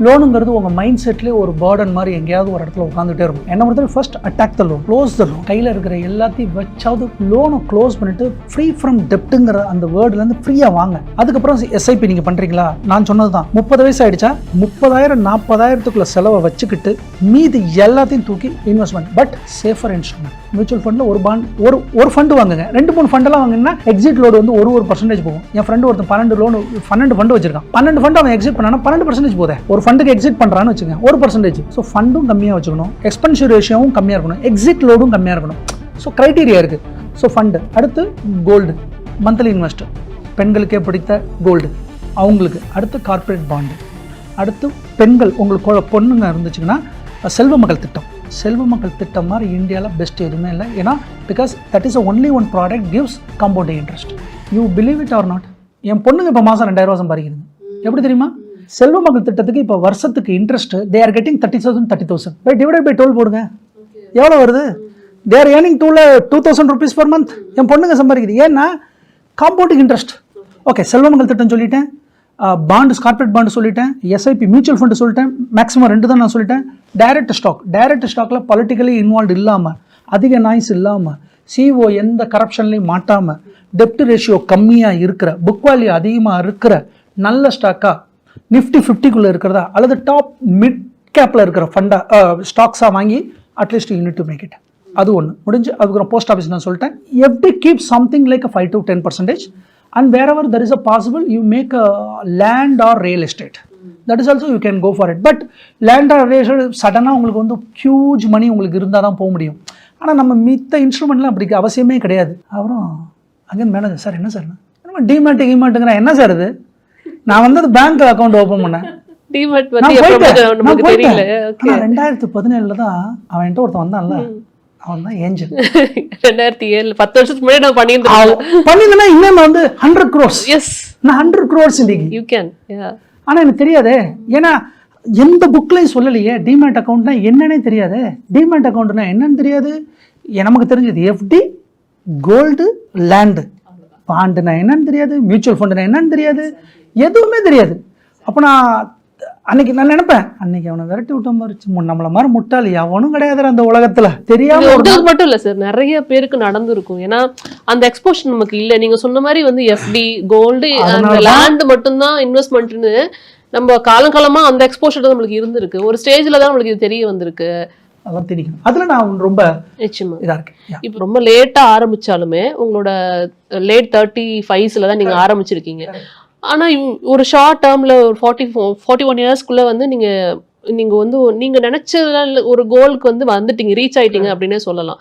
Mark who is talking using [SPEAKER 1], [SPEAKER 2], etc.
[SPEAKER 1] லோனுங்கிறது உங்கள் மைண்ட் செட்லேயே ஒரு பேர்டன் மாதிரி எங்கேயாவது ஒரு இடத்துல உட்காந்துட்டே இருக்கும். என்ன பொறுத்தவரை first attack the loan, close the loan. கையில் இருக்கிற எல்லாத்தையும் வச்சாவது லோனை க்ளோஸ் பண்ணிட்டு ஃப்ரீ ஃப்ரம் டெப்ட்டுங்கிற அந்த வேர்டுலேருந்து ஃப்ரீயாக வாங்க. அதுக்கப்புறம் எஸ்ஐபி நீங்கள் பண்ணுறீங்களா? நான் சொன்னது தான், 30 வயசு ஆயிடுச்சா 30,000 40,000த்துக்குள்ள செலவை வச்சுக்கிட்டு மீதி எல்லாத்தையும் தூக்கி investment, but safer instrument. Mutual ஃபண்டில் ஒரு பாண்ட் ஒரு ஃபண்டு வாங்குங்க. 2-3 ஃபண்டெல்லாம் வாங்கினா எக்ஸிட் லோடு வந்து ஒரு % போகும். என் ஃப்ரெண்டு ஒருத்தன் 12 ஃபண்டு வச்சிருக்கான். 12 ஃபண்டு அவன் எக்ஸிட் பண்ணானா 12% போதே. ஒரு ஃபண்டுக்கு எக்ஸிட் பண்ணுறான்னு வச்சுக்கோங்க, 1%. ஸோ ஃபண்டும் கம்மியாக வச்சுக்கணும், எக்ஸ்பென்சிவ் ரேஷியோவும் கம்மியாக இருக்கணும், எக்ஸிட் லோடும் கம்மியாக இருக்கணும். ஸோ க்ரைட்டீரியா இருக்குது. So fund. அடுத்து கோல்டு, மந்த்லி இன்வெஸ்டர், பெண்களுக்கே பிடித்த கோல்டு அவங்களுக்கு. அடுத்து கார்ப்பரேட் பாண்டு. அடுத்து பெண்கள், உங்களுக்கு பொண்ணுங்க இருந்துச்சுங்கன்னா செல்வ மகள் திட்டம். செல்வ மக்கள் திட்டம் மாதிரி இந்தியாவில் பெஸ்ட் எதுவுமே இல்லை. ஏன்னா because that is only one product gives compounding interest. You believe it or not? என் பொண்ணுங்க இப்போ மாதம் 2,000 சம்பாதிக்குதுங்க. எப்படி தெரியுமா? செல்வ மக்கள் திட்டத்துக்கு இப்போ வருஷத்துக்கு interest they are getting 30,000 by divided by 12 போடுங்க, எவ்வளோ வருது? They are earning 2,000 rupees per month. என் பொண்ணுங்க சம்பாதிக்குது. ஏன்னா காம்பவுண்டிங் இன்ட்ரெஸ்ட். ஓகே, செல்வ மக்கள் திட்டம் சொல்லிட்டேன், பாண்டு, கார்பரேட் பாண்டு சொல்லிட்டேன், எஸ்ஐபி மியூச்சுவல் ஃபண்டு சொல்லிட்டேன், மேக்ஸிமம் 2 தான் நான் சொல்லிட்டேன். டைரக்ட் ஸ்டாக்கில் பொலிட்டிக்கலி இன்வால்வ் இல்லாமல், அதிக நாய்ஸ் இல்லாமல், சிஓ எந்த கரப்ஷன்லையும் மாட்டாமல், டெப்ட் ரேஷியோ கம்மியாக இருக்கிற, புக் வேல்யூ அதிகமாக இருக்கிற நல்ல ஸ்டாக்காக நிஃப்டி 50க்குள்ளே இருக்கிறதா அல்லது டாப் மிட் கேப்பில் இருக்கிற ஸ்டாக்ஸாக வாங்கி at least unit to make it. அது ஒன்று முடிஞ்சு. அதுக்கப்புறம் போஸ்ட் ஆஃபீஸ் நான் சொல்லிட்டேன். FD keep something like 5 to 10%. And wherever there is a possible, you make a land or real estate. That is also you can go for it. But land or real estate சடனாக உங்களுக்கு வந்து huge மணி உங்களுக்கு இருந்தால் தான் போக முடியும். ஆனால் நம்ம மித்த இன்ஸ்ட்ருமெண்ட்லாம் அப்படி அவசியமே கிடையாது. அப்புறம் அங்கே மேனேஜர், சார் என்ன சார் நம்ம டிமேட்டுங்கிற என்ன சார் இது? நான் வந்து பேங்க் அக்கௌண்ட் ஓப்பன் பண்ணேன். 2017 தான் அவன்கிட்ட ஒருத்தன் வந்தான்ல, அவன் தான் ஏஞ்சல்.
[SPEAKER 2] 2007 10 வருஷத்துக்கு முன்னாடி நான்
[SPEAKER 1] பண்ணியிருந்தேன்னா இன்னும் வந்து 100 crores.
[SPEAKER 2] எஸ்,
[SPEAKER 1] நான் 100 crores இன்னைக்கு.
[SPEAKER 2] You can.
[SPEAKER 1] ஆனால் எனக்கு தெரியாதே, ஏன்னா எந்த புக்லையும் சொல்லலையே. டிமேட் அக்கௌண்ட்னா என்னன்னே தெரியாது. டிமேட் அக்கௌண்ட்னா என்னன்னு தெரியாது. நமக்கு தெரிஞ்சது எஃப்டி, கோல்டு, லேண்டு. பாண்டுனா என்னன்னு தெரியாது, மியூச்சுவல் ஃபண்டுனா என்னன்னு தெரியாது, எதுவுமே தெரியாது. அப்போ அன்னைக்கு நான் நினைப்பேன், அன்னைக்கு அவனை விரட்டி விட்ட மாதிரி நம்மள மாதிரி முட்டாளி அவனும் கிடையாது அந்த உலகத்துல. தெரியாம
[SPEAKER 2] மட்டும் இல்ல சார், நிறைய பேருக்கு நடந்திருக்கும். ஏன்னா அந்த எக்ஸ்போஷர் நமக்கு இல்ல. நீங்க சொன்ன மாதிரி வந்து எஃப்டி, கோல்டு, லேண்ட் மட்டும்தான் இன்வெஸ்ட்மெண்ட்னு நம்ம காலமா அந்த எக்ஸ்போஷர் நம்மளுக்கு இருந்திருக்கு. ஒரு ஸ்டேஜ்ல தான் நம்மளுக்கு இது தெரிய வந்திருக்கு.
[SPEAKER 1] அதெல்லாம் தெரியும். அதுல நான் ரொம்ப
[SPEAKER 2] நிச்சயமா
[SPEAKER 1] இதா இருக்கேன்.
[SPEAKER 2] இப்ப ரொம்ப லேட்டா ஆரம்பிச்சாலுமே உங்களோட லேட் 35ஸ்ல தான் நீங்க ஆரம்பிச்சிருக்கீங்க. ஆனா ஒரு ஷார்ட் டேர்ம்ல ஒரு 41 இயர்ஸ்க்குள்ள வந்து நீங்க வந்து நீங்க நினைச்ச ஒரு கோலுக்கு வந்து வந்துட்டீங்க, ரீச் ஆயிட்டீங்க அப்படின்னே சொல்லலாம்.